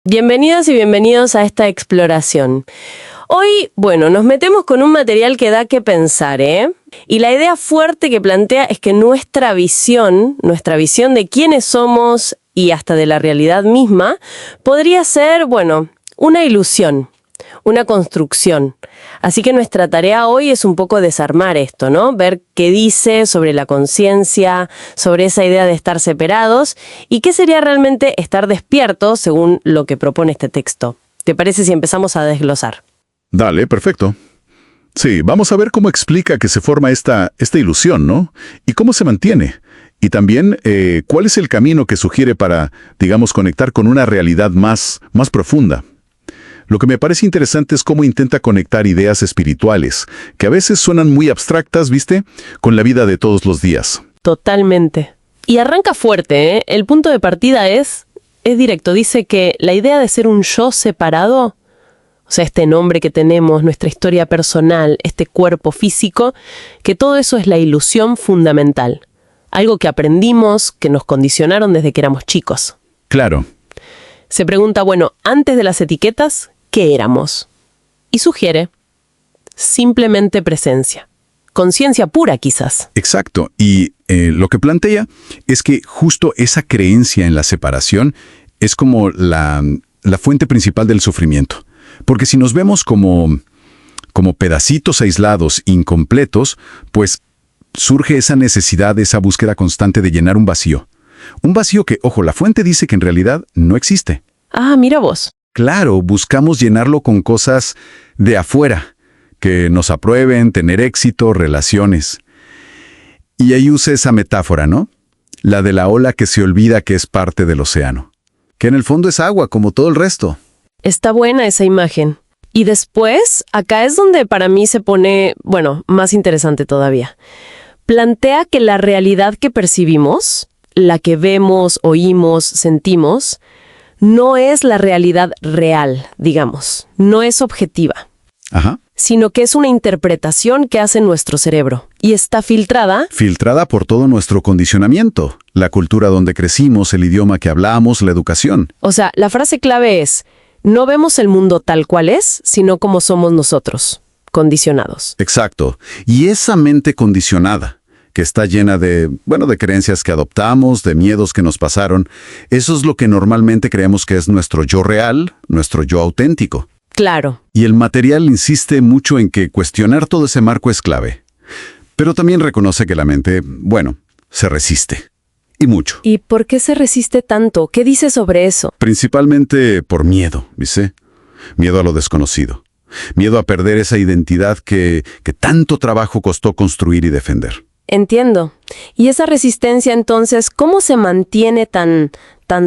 Bienvenidas y bienvenidos a esta exploración. Hoy, nos metemos con un material que da que pensar, ¿eh? Y la idea fuerte que plantea es que nuestra visión de quiénes somos y hasta de la realidad misma, podría ser, una ilusión, una construcción. Así que nuestra tarea hoy es un poco desarmar esto, ¿no? Ver qué dice sobre la conciencia, sobre esa idea de estar separados y qué sería realmente estar despiertos según lo que propone este texto. ¿Te parece si empezamos a desglosar? Dale, perfecto. Sí, vamos a ver cómo explica que se forma esta ilusión, ¿no? Y cómo se mantiene. Y también cuál es el camino que sugiere para, digamos, conectar con una realidad más profunda. Lo que me parece interesante es cómo intenta conectar ideas espirituales, que a veces suenan muy abstractas, ¿viste?, con la vida de todos los días. Totalmente. Y arranca fuerte, ¿eh? El punto de partida es directo. Dice que la idea de ser un yo separado, o sea, este nombre que tenemos, nuestra historia personal, este cuerpo físico, que todo eso es la ilusión fundamental. Algo que aprendimos, que nos condicionaron desde que éramos chicos. Claro. Se pregunta, antes de las etiquetas, ¿qué éramos? Y sugiere simplemente presencia. Conciencia pura, quizás. Exacto. Y lo que plantea es que justo esa creencia en la separación es como la fuente principal del sufrimiento. Porque si nos vemos como pedacitos aislados, incompletos, pues surge esa necesidad, esa búsqueda constante de llenar un vacío. Un vacío que, ojo, la fuente dice que en realidad no existe. Ah, mira vos. Claro, buscamos llenarlo con cosas de afuera, que nos aprueben, tener éxito, relaciones. Y ahí usa esa metáfora, ¿no? La de la ola que se olvida que es parte del océano. Que en el fondo es agua, como todo el resto. Está buena esa imagen. Y después, acá es donde para mí se pone, más interesante todavía. Plantea que la realidad que percibimos, la que vemos, oímos, sentimos, no es la realidad real, digamos. No es objetiva. Ajá. Sino que es una interpretación que hace nuestro cerebro. Y está filtrada. Filtrada por todo nuestro condicionamiento. La cultura donde crecimos, el idioma que hablamos, la educación. O sea, la frase clave es: no vemos el mundo tal cual es, sino como somos nosotros, condicionados. Exacto. Y esa mente condicionada, que está llena de creencias que adoptamos, de miedos que nos pasaron, eso es lo que normalmente creemos que es nuestro yo real, nuestro yo auténtico. Claro. Y el material insiste mucho en que cuestionar todo ese marco es clave. Pero también reconoce que la mente, se resiste. Y mucho. ¿Y por qué se resiste tanto? ¿Qué dice sobre eso? Principalmente por miedo, ¿viste? Miedo a lo desconocido. Miedo a perder esa identidad que tanto trabajo costó construir y defender. Entiendo. Y esa resistencia, entonces, ¿cómo se mantiene tan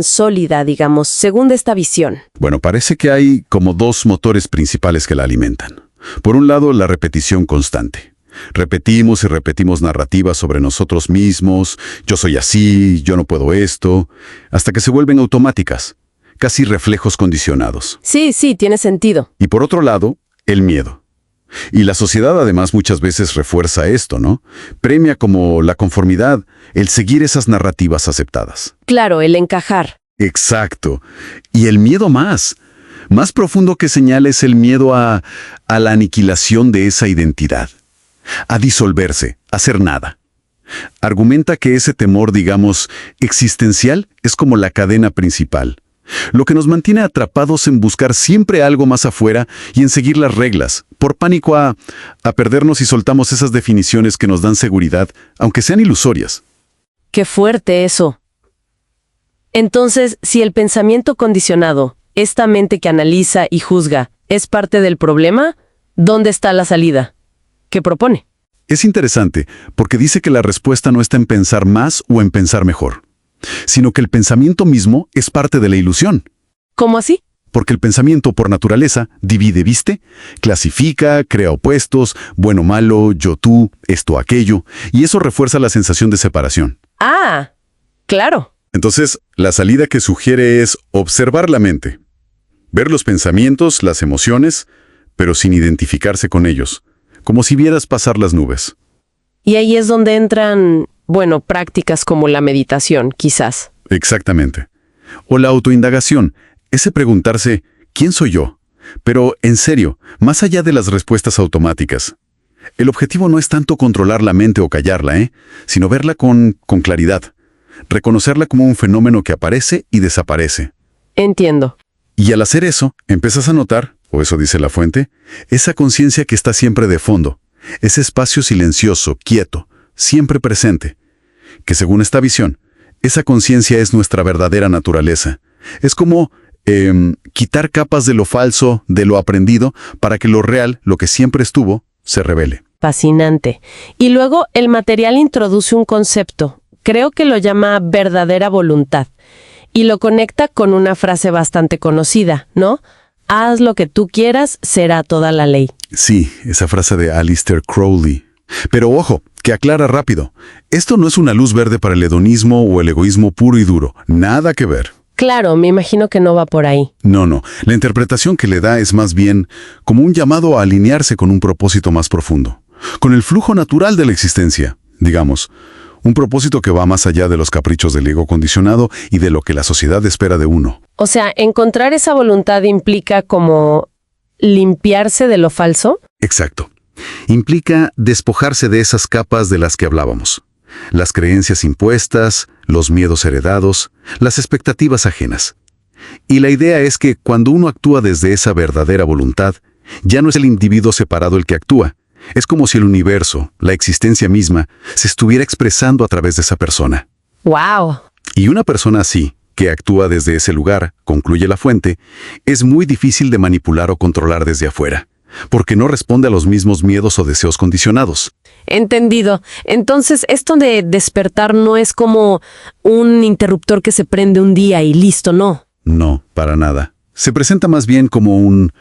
sólida, digamos, según esta visión? Parece que hay como dos motores principales que la alimentan. Por un lado, la repetición constante. Repetimos y repetimos narrativas sobre nosotros mismos, yo soy así, yo no puedo esto, hasta que se vuelven automáticas, casi reflejos condicionados. Sí, tiene sentido. Y por otro lado, el miedo. Y la sociedad además muchas veces refuerza esto, ¿no? Premia como la conformidad, el seguir esas narrativas aceptadas. Claro, el encajar. Exacto. Y el miedo más profundo que señala es el miedo a la aniquilación de esa identidad. A disolverse, a ser nada. Argumenta que ese temor, digamos, existencial es como la cadena principal. Lo que nos mantiene atrapados en buscar siempre algo más afuera y en seguir las reglas, por pánico a perdernos y soltamos esas definiciones que nos dan seguridad, aunque sean ilusorias. ¡Qué fuerte eso! Entonces, si el pensamiento condicionado, esta mente que analiza y juzga, es parte del problema, ¿dónde está la salida? ¿Qué propone? Es interesante, porque dice que la respuesta no está en pensar más o en pensar mejor, sino que el pensamiento mismo es parte de la ilusión. ¿Cómo así? Porque el pensamiento, por naturaleza, divide, ¿viste? Clasifica, crea opuestos, bueno, malo, yo, tú, esto, aquello, y eso refuerza la sensación de separación. Ah, claro. Entonces, la salida que sugiere es observar la mente, ver los pensamientos, las emociones, pero sin identificarse con ellos, como si vieras pasar las nubes. Y ahí es donde entran, prácticas como la meditación, quizás. Exactamente. O la autoindagación, Ese preguntarse, ¿quién soy yo? Pero, en serio, más allá de las respuestas automáticas. El objetivo no es tanto controlar la mente o callarla, sino verla con claridad. Reconocerla como un fenómeno que aparece y desaparece. Entiendo. Y al hacer eso, empiezas a notar, o eso dice la fuente, esa conciencia que está siempre de fondo, ese espacio silencioso, quieto, siempre presente, que según esta visión, esa conciencia es nuestra verdadera naturaleza. Es como quitar capas de lo falso, de lo aprendido, para que lo real, lo que siempre estuvo, se revele. Fascinante. Y luego el material introduce un concepto, creo que lo llama verdadera voluntad, y lo conecta con una frase bastante conocida, ¿no? Haz lo que tú quieras, será toda la ley. Sí, esa frase de Aleister Crowley. Pero ojo, que aclara rápido. Esto no es una luz verde para el hedonismo o el egoísmo puro y duro. Nada que ver. Claro, me imagino que no va por ahí. No. La interpretación que le da es más bien como un llamado a alinearse con un propósito más profundo. Con el flujo natural de la existencia, digamos. Un propósito que va más allá de los caprichos del ego condicionado y de lo que la sociedad espera de uno. O sea, encontrar esa voluntad implica como limpiarse de lo falso. Exacto. Implica despojarse de esas capas de las que hablábamos. Las creencias impuestas, los miedos heredados, las expectativas ajenas. Y la idea es que cuando uno actúa desde esa verdadera voluntad, ya no es el individuo separado el que actúa. Es como si el universo, la existencia misma, se estuviera expresando a través de esa persona. ¡Wow! Y una persona así, que actúa desde ese lugar, concluye la fuente, es muy difícil de manipular o controlar desde afuera, porque no responde a los mismos miedos o deseos condicionados. Entendido. Entonces, esto de despertar no es como un interruptor que se prende un día y listo, ¿no? No, para nada. Se presenta más bien como un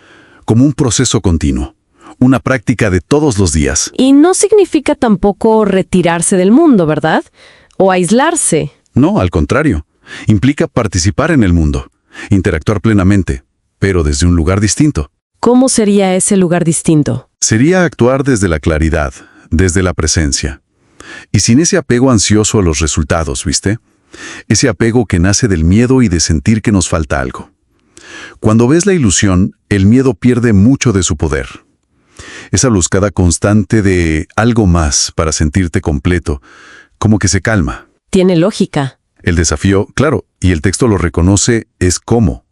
proceso continuo, una práctica de todos los días. Y no significa tampoco retirarse del mundo, ¿verdad? O aislarse. No, al contrario. Implica participar en el mundo, interactuar plenamente, pero desde un lugar distinto. ¿Cómo sería ese lugar distinto? Sería actuar desde la claridad, desde la presencia. Y sin ese apego ansioso a los resultados, ¿viste? Ese apego que nace del miedo y de sentir que nos falta algo. Cuando ves la ilusión, el miedo pierde mucho de su poder. Esa buscada constante de algo más para sentirte completo, como que se calma. Tiene lógica. El desafío, claro, y el texto lo reconoce, es cómo.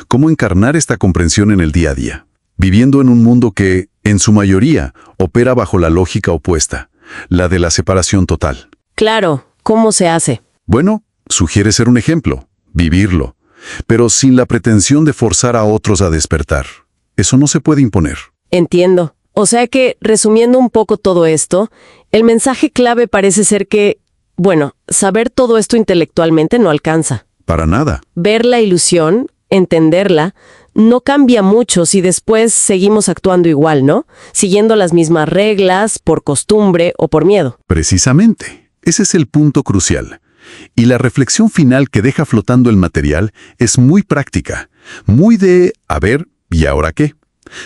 Cómo encarnar esta comprensión en el día a día, viviendo en un mundo que, en su mayoría, opera bajo la lógica opuesta, la de la separación total. Claro, ¿cómo se hace? Bueno, sugiere ser un ejemplo, vivirlo, pero sin la pretensión de forzar a otros a despertar. Eso no se puede imponer. Entiendo. O sea que, resumiendo un poco todo esto, el mensaje clave parece ser que, bueno, saber todo esto intelectualmente no alcanza. Para nada. Ver la ilusión, entenderla, no cambia mucho si después seguimos actuando igual, ¿no? Siguiendo las mismas reglas, por costumbre o por miedo. Precisamente. Ese es el punto crucial. Y la reflexión final que deja flotando el material es muy práctica, muy de, a ver, ¿y ahora qué?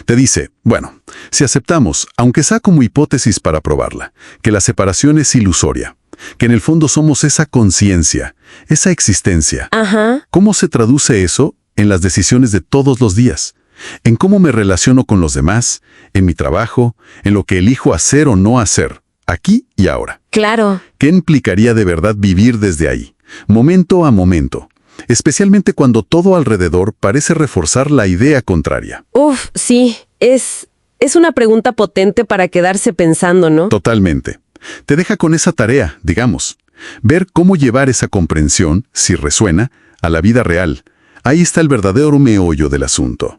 Te dice, bueno, si aceptamos, aunque sea como hipótesis para probarla, que la separación es ilusoria, que en el fondo somos esa conciencia, esa existencia. Ajá. ¿Cómo se traduce eso en las decisiones de todos los días? En cómo me relaciono con los demás, en mi trabajo, en lo que elijo hacer o no hacer, aquí y ahora. Claro. ¿Qué implicaría de verdad vivir desde ahí, momento a momento? Especialmente cuando todo alrededor parece reforzar la idea contraria. Uf, sí, es una pregunta potente para quedarse pensando, ¿no? Totalmente. Te deja con esa tarea, digamos. Ver cómo llevar esa comprensión, si resuena, a la vida real. Ahí está el verdadero meollo del asunto.